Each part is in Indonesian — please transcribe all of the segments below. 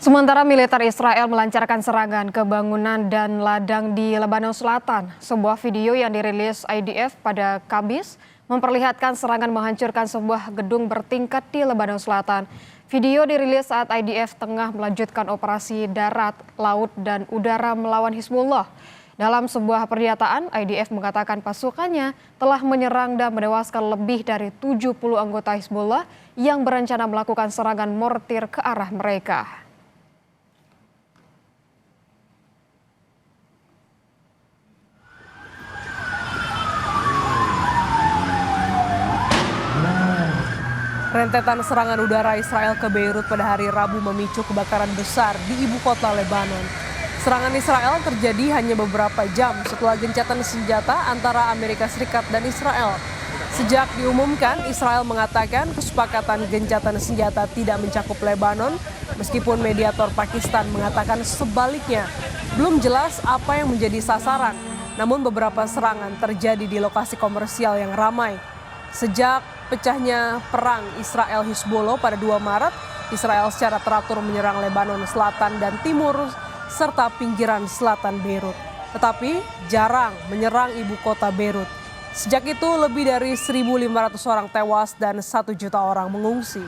Sementara militer Israel melancarkan serangan ke bangunan dan ladang di Lebanon Selatan. Sebuah video yang dirilis IDF pada Kamis memperlihatkan serangan menghancurkan sebuah gedung bertingkat di Lebanon Selatan. Video dirilis saat IDF tengah melanjutkan operasi darat, laut, dan udara melawan Hizbullah. Dalam sebuah pernyataan, IDF mengatakan pasukannya telah menyerang dan menewaskan lebih dari 70 anggota Hizbullah yang berencana melakukan serangan mortir ke arah mereka. Rentetan serangan udara Israel ke Beirut pada hari Rabu memicu kebakaran besar di ibu kota Lebanon. Serangan Israel terjadi hanya beberapa jam setelah gencatan senjata antara Amerika Serikat dan Israel. Sejak diumumkan, Israel mengatakan kesepakatan gencatan senjata tidak mencakup Lebanon, meskipun mediator Pakistan mengatakan sebaliknya. Belum jelas apa yang menjadi sasaran, namun beberapa serangan terjadi di lokasi komersial yang ramai. Sejak pecahnya perang Israel-Hizbullah pada 2 Maret, Israel secara teratur menyerang Lebanon Selatan dan Timur serta pinggiran selatan Beirut. Tetapi jarang menyerang ibu kota Beirut. Sejak itu lebih dari 1.500 orang tewas dan 1 juta orang mengungsi.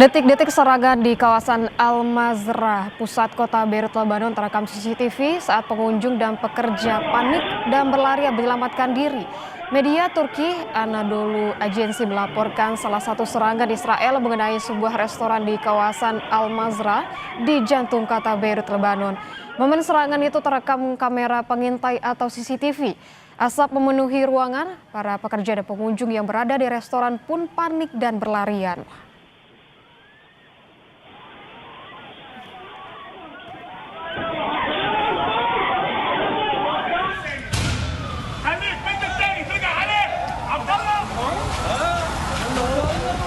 Detik-detik serangan di kawasan Al-Mazrah, pusat kota Beirut, Lebanon terekam CCTV saat pengunjung dan pekerja panik dan berlari menyelamatkan diri. Media Turki Anadolu Agency melaporkan salah satu serangan Israel mengenai sebuah restoran di kawasan Al-Mazrah di jantung kota Beirut, Lebanon. Momen serangan itu terekam kamera pengintai atau CCTV. Asap memenuhi ruangan, para pekerja dan pengunjung yang berada di restoran pun panik dan berlarian.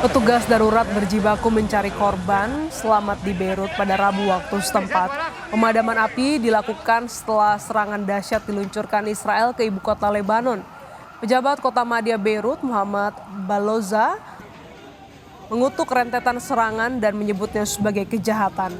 Petugas darurat berjibaku mencari korban selamat di Beirut pada Rabu waktu setempat. Pemadaman api dilakukan setelah serangan dahsyat diluncurkan Israel ke ibu kota Lebanon. Pejabat kota madya Beirut, Muhammad Baloza, mengutuk rentetan serangan dan menyebutnya sebagai kejahatan.